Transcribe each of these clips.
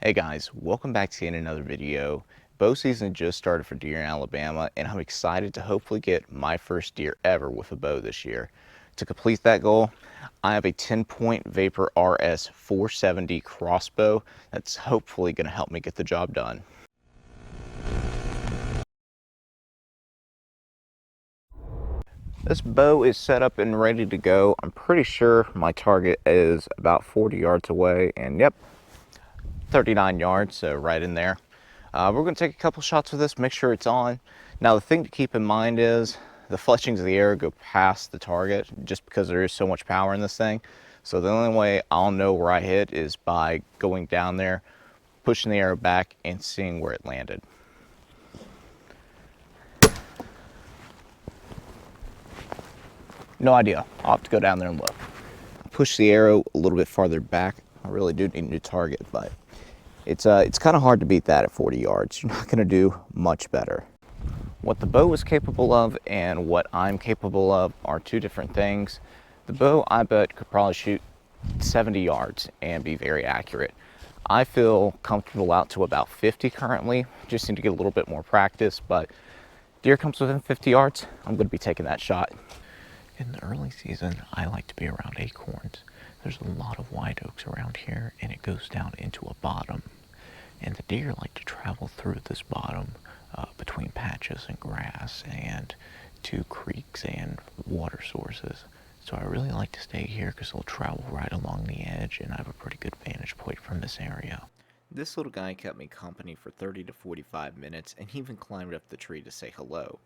Hey guys, welcome back to yet another video. Bow season just started for deer in Alabama, and I'm excited to hopefully get my first deer ever with a bow this year. To complete that goal, I have a Tenpoint Vapor RS470 crossbow that's hopefully going to help me get the job done. This bow is set up and ready to go. I'm pretty sure my target is about 40 yards away, and yep, 39 yards, so right in there. We're going to take a couple shots with this, make sure it's on. Now the thing to keep in mind is the fletchings of the arrow go past the target just because there is so much power in this thing. So the only way I'll know where I hit is by going down there, pushing the arrow back, and seeing where it landed. No idea. I'll have to go down there and look. Push the arrow a little bit farther back. I really do need a new target, but it's kind of hard to beat that at 40 yards. You're not going to do much better. What the bow is capable of and what I'm capable of are two different things. The bow, I bet, could probably shoot 70 yards and be very accurate. I feel comfortable out to about 50 currently. Just need to get a little bit more practice, but deer comes within 50 yards, I'm going to be taking that shot. In the early season, I like to be around acorns. There's a lot of white oaks around here, and it goes down into a bottom. And the deer like to travel through this bottom between patches and grass and to creeks and water sources. So I really like to stay here because they'll travel right along the edge, and I have a pretty good vantage point from this area. This little guy kept me company for 30 to 45 minutes and he even climbed up the tree to say hello.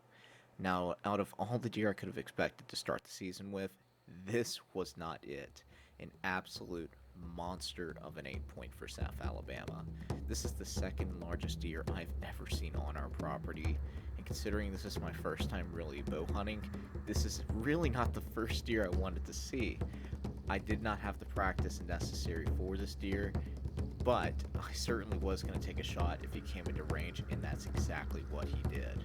Now, out of all the deer I could have expected to start the season with, this was not it. An absolute monster of an 8-point for South Alabama. This is the second largest deer I've ever seen on our property, and considering this is my first time really bow hunting, this is really not the first deer I wanted to see. I did not have the practice necessary for this deer, but I certainly was going to take a shot if he came into range, and that's exactly what he did.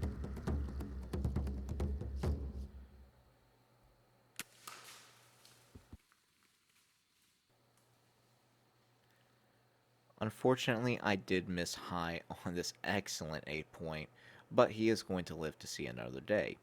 Unfortunately, I did miss high on this excellent 8-point, but he is going to live to see another day.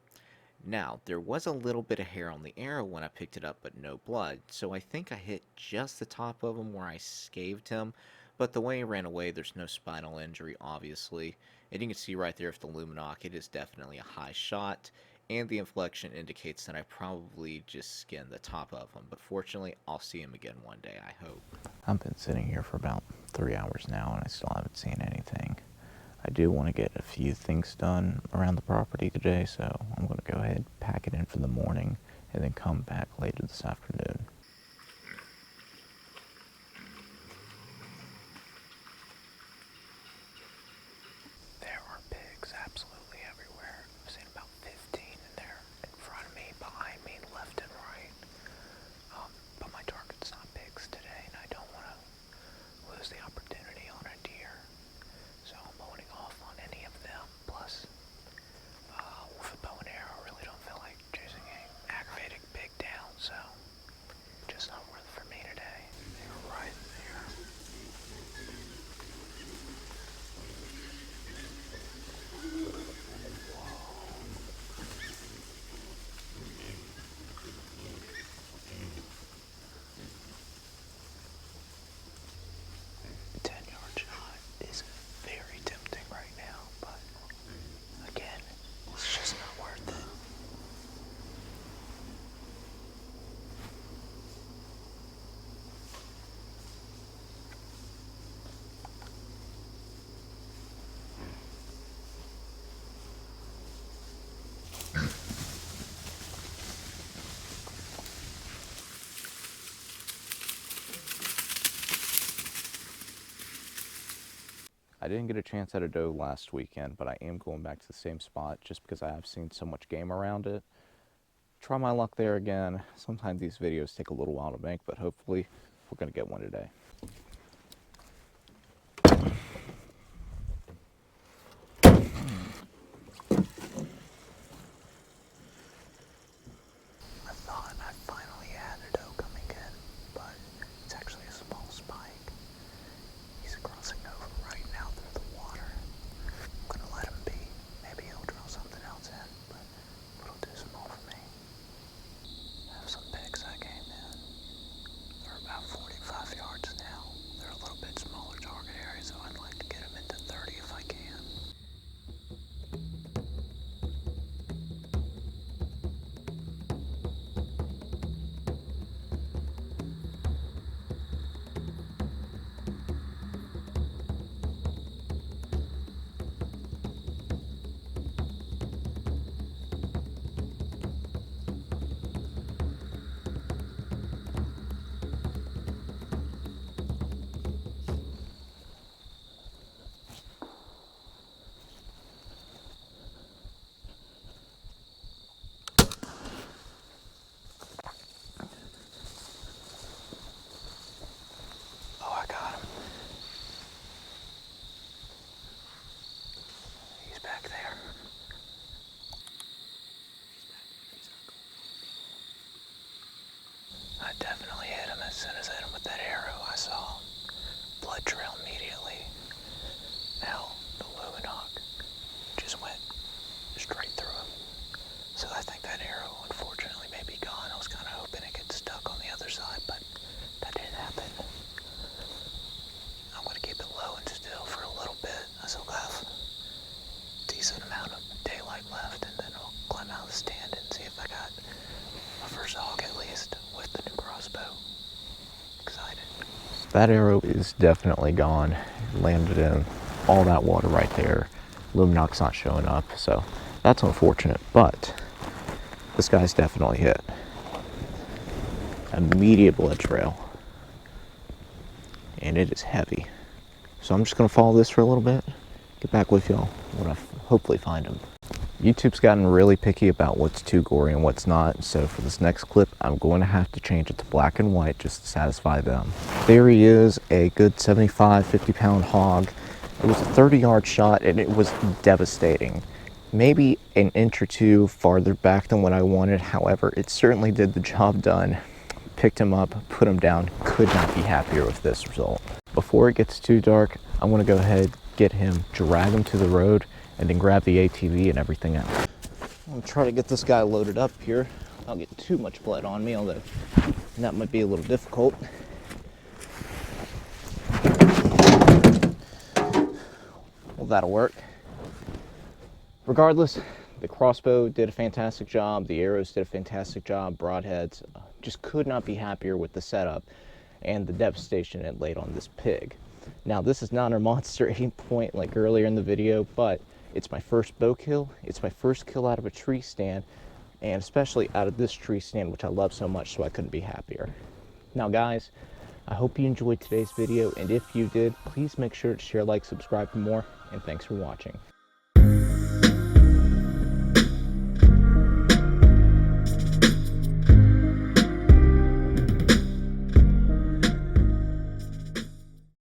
Now, there was a little bit of hair on the arrow when I picked it up, but no blood, so I think I hit just the top of him where I scathed him, but the way he ran away, there's no spinal injury, obviously. And you can see right there with the luminoc, it is definitely a high shot, and the inflection indicates that I probably just skinned the top of him, but fortunately, I'll see him again one day, I hope. I've been sitting here for about 3 hours now, and I still haven't seen anything. I do want to get a few things done around the property today, so I'm going to go ahead, pack it in for the morning, and then come back later this afternoon. There are pigs absolutely everywhere. I've seen about 15 in there, in front of me, behind me, left and right. But my target's not pigs today, and I don't want to lose the opportunity on a deer. So I'm holding off on any of them. Plus, with a bow and arrow, I really don't feel like chasing a aggravated pig down, so just not worth it for me today. They were right there. The 10-yard shot is very tempting right now, but again, it's just not worth it. I didn't get a chance at a doe last weekend, but I am going back to the same spot just because I have seen so much game around it. Try my luck there again. Sometimes these videos take a little while to make, but hopefully we're going to get one today. I thought I finally had a doe coming in, but it's actually a small spike. He's crossing over. trail immediately. Now, the Luminok just went straight through him. So I think that arrow, unfortunately, may be gone. I was kind of hoping it gets stuck on the other side, but that didn't happen. I'm going to keep it low and still for a little bit. I still have a decent amount of daylight left, and then I'll climb out of the stand and see if I got my first hog at least with the new crossbow. Excited. That arrow is definitely gone. Landed in all that water right there. Luminoc's not showing up, so that's unfortunate, but this guy's definitely hit. Immediate blood trail. And it is heavy. So I'm just gonna follow this for a little bit, get back with y'all when I hopefully find him. YouTube's gotten really picky about what's too gory and what's not, so for this next clip, I'm going to have to change it to black and white just to satisfy them. There he is, a good 75, 50-pound hog. It was a 30-yard shot, and it was devastating. Maybe an inch or two farther back than what I wanted, however, it certainly did the job done. Picked him up, put him down, could not be happier with this result. Before it gets too dark, I want to go ahead, get him, drag him to the road, and then grab the ATV and everything else. I'm going to try to get this guy loaded up here. I don't get too much blood on me, although that might be a little difficult. Well, that'll work. Regardless, the crossbow did a fantastic job. The arrows did a fantastic job. Broadheads, just could not be happier with the setup and the devastation it laid on this pig. Now, this is not a monster aim point like earlier in the video, but it's my first bow kill. It's my first kill out of a tree stand, and especially out of this tree stand, which I love so much, so I couldn't be happier. Now, guys, I hope you enjoyed today's video, and if you did, please make sure to share, like, subscribe for more, and thanks for watching.